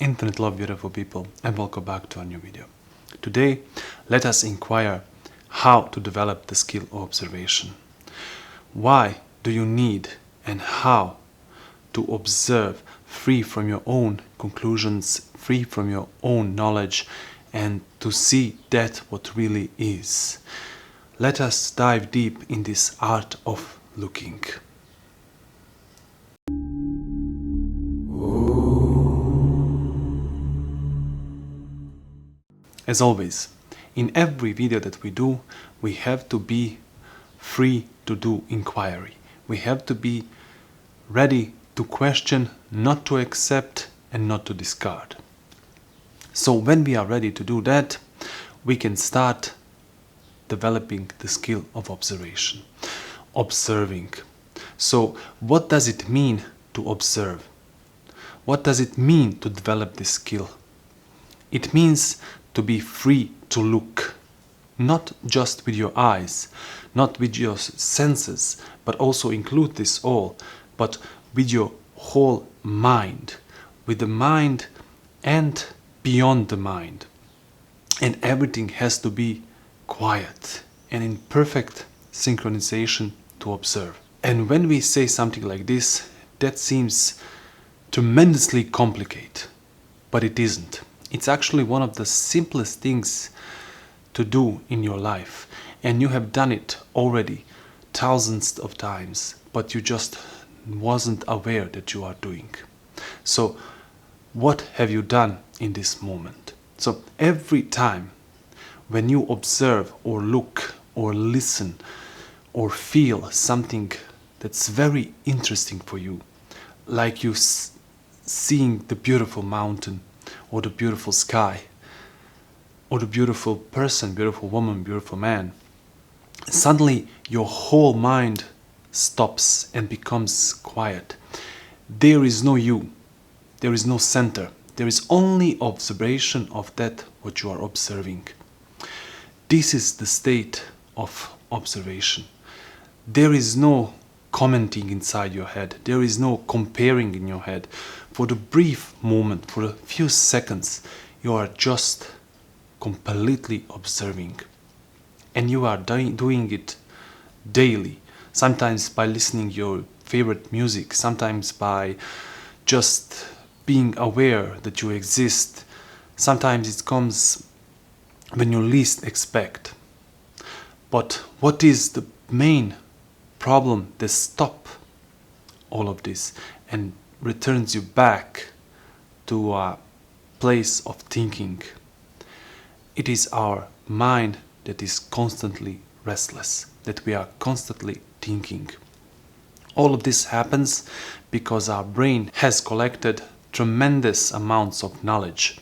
Infinite love, beautiful people, and welcome back to a new video. Today, let us inquire how to develop the skill of observation. Why do you need and how to observe free from your own conclusions, free from your own knowledge, and to see that what really is. Let us dive deep in this art of looking. As always, in every video that we do, we have to be free to do inquiry. We have to be ready to question, not to accept, and not to discard. So when we are ready to do that, we can start developing the skill of observation. Observing. So what does it mean to observe? What does it mean to develop this skill? It means to be free to look, not just with your eyes, not with your senses, but also include this all, but with your whole mind, with the mind and beyond the mind. And everything has to be quiet and in perfect synchronization to observe. And when we say something like this, that seems tremendously complicated, but it isn't. It's actually one of the simplest things to do in your life, and you have done it already thousands of times, but you just wasn't aware that you are doing. So what have you done in this moment? So every time when you observe or look or listen or feel something that's very interesting for you, like you seeing the beautiful mountain, or the beautiful sky, or the beautiful person, beautiful woman, beautiful man, suddenly your whole mind stops and becomes quiet. There is no you, there is no center, there is only observation of that what you are observing. This is the state of observation. There is no commenting inside your head, there is no comparing in your head. For the brief moment, for a few seconds, you are just completely observing. And you are doing it daily, sometimes by listening your favorite music, sometimes by just being aware that you exist. Sometimes it comes when you least expect. But what is the main problem that stops all of this and returns you back to a place of thinking? It is our mind that is constantly restless, that we are constantly thinking. All of this happens because our brain has collected tremendous amounts of knowledge,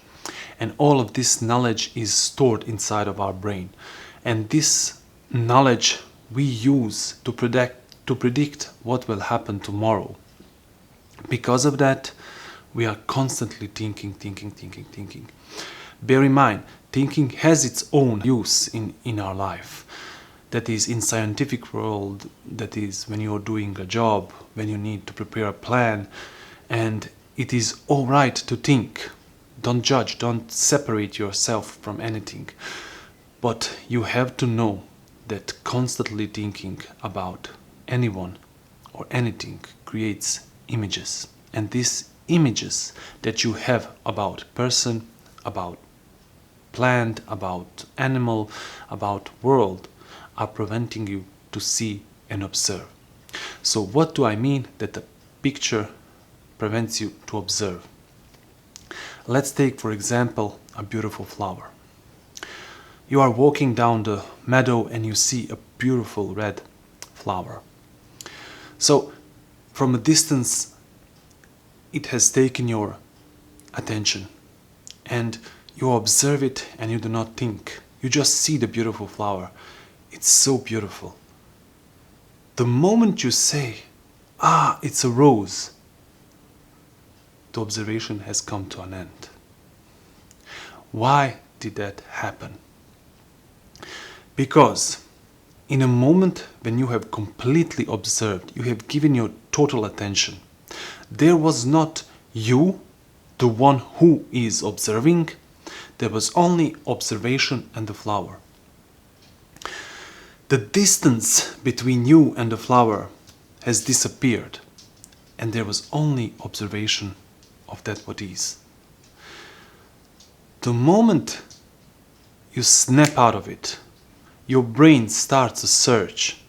and all of this knowledge is stored inside of our brain, and this knowledge we use to predict what will happen tomorrow. Because of that, we are constantly thinking. Bear in mind, thinking has its own use in our life. That is in scientific world, that is when you are doing a job, when you need to prepare a plan, and it is all right to think. Don't judge, don't separate yourself from anything. But you have to know that constantly thinking about anyone or anything creates images, and these images that you have about person, about plant, about animal, about world are preventing you to see and observe. So what do I mean that the picture prevents you to observe? Let's take for example a beautiful flower. You are walking down the meadow and you see a beautiful red flower. So from a distance it has taken your attention and you observe it and you do not think. You just see the beautiful flower. It's so beautiful. The moment you say, it's a rose, the observation has come to an end. Why did that happen? Because in a moment when you have completely observed, you have given your total attention, there was not you the one who is observing, there was only observation and the flower. The distance between you and the flower has disappeared, and there was only observation of that what is. The moment you snap out of it, your brain starts to search,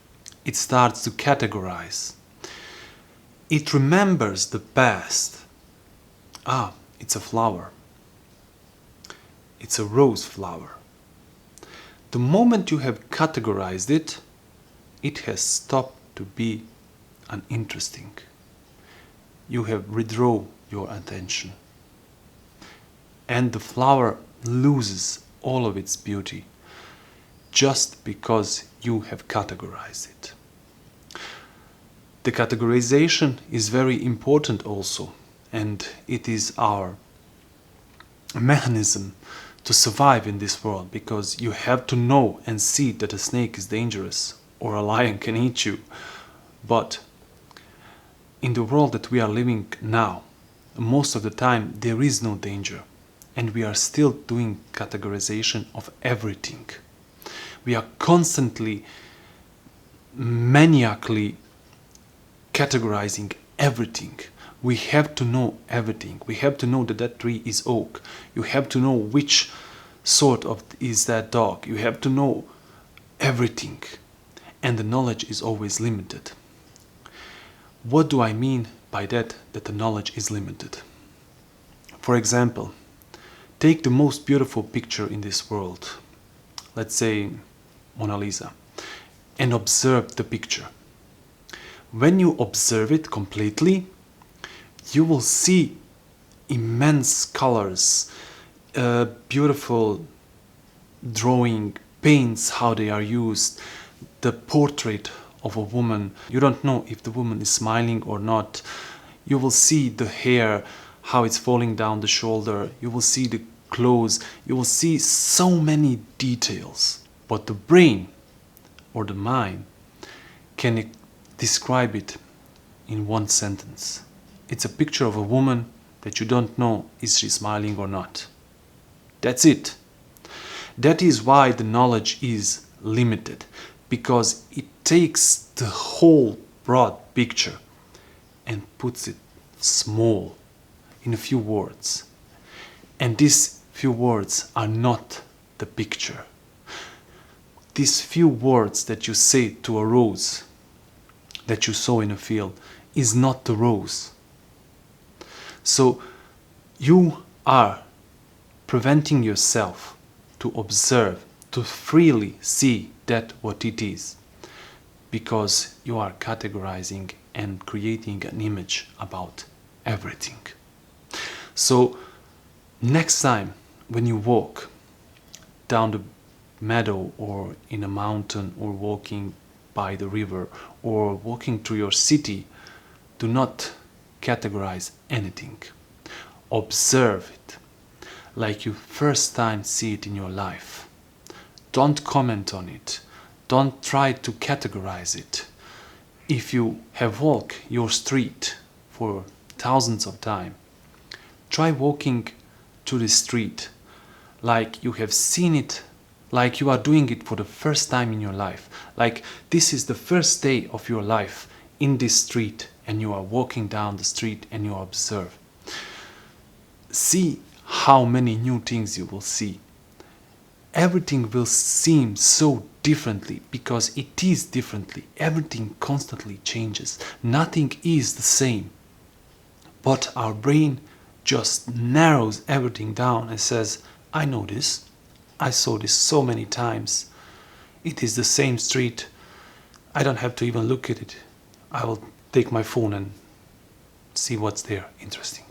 it starts to categorize. It remembers the past. Ah, it's a flower. It's a rose flower. The moment you have categorized it, it has stopped to be uninteresting. You have withdrawn your attention. And the flower loses all of its beauty just because you have categorized it. The categorization is very important also, and it is our mechanism to survive in this world, because you have to know and see that a snake is dangerous or a lion can eat you. But in the world that we are living now, most of the time there is no danger, and we are still doing categorization of everything. We are constantly, maniacally categorizing everything. We have to know everything. We have to know that that tree is oak. You have to know which sort of is that dog. You have to know everything. And the knowledge is always limited. What do I mean by that the knowledge is limited? For example, take the most beautiful picture in this world, let's say Mona Lisa, and observe the picture. When you observe it completely, you will see immense colors, beautiful drawing, paints, how they are used, the portrait of a woman. You don't know if the woman is smiling or not. You will see the hair, how it's falling down the shoulder. You will see the clothes. You will see so many details. But the brain or the mind can describe it in one sentence. It's a picture of a woman that you don't know is she smiling or not. That's it. That is why the knowledge is limited, because it takes the whole broad picture and puts it small in a few words. And these few words are not the picture. These few words that you say to a rose that you saw in a field is not the rose. So you are preventing yourself to observe, to freely see that what it is, because you are categorizing and creating an image about everything. So next time when you walk down the meadow or in a mountain or walking by the river or walking through your city, do not categorize anything. Observe it like you first time see it in your life. Don't comment on it. Don't try to categorize it. If you have walked your street for thousands of times, try walking to the street like you have seen it, like you are doing it for the first time in your life, like this is the first day of your life in this street, and you are walking down the street and you observe. See how many new things you will see. Everything will seem so differently because it is differently. Everything constantly changes. Nothing is the same. But our brain just narrows everything down and says, I know this. I saw this so many times. It is the same street. I don't have to even look at it. I will take my phone and see what's there interesting.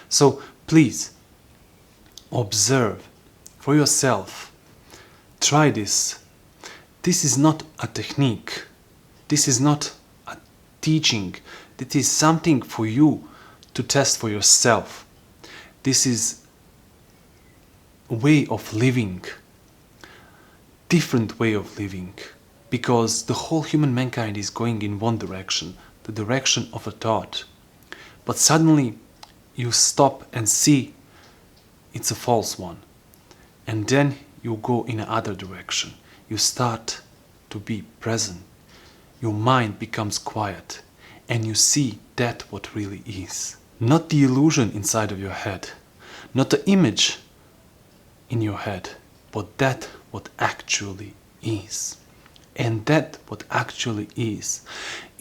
So please observe for yourself. Try this. This is not a technique. This is not a teaching. This is something for you to test for yourself. This is a way of living. Different way of living. Because the whole human mankind is going in one direction. The direction of a thought. But suddenly you stop and see it's a false one. And then you go in another direction. You start to be present. Your mind becomes quiet and you see that what really is. Not the illusion inside of your head, not the image in your head, but that what actually is. And that what actually is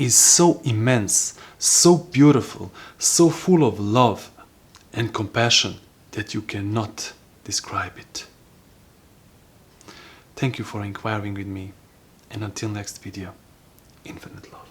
so immense, so beautiful, so full of love and compassion that you cannot describe it. Thank you for inquiring with me, and until next video, infinite love.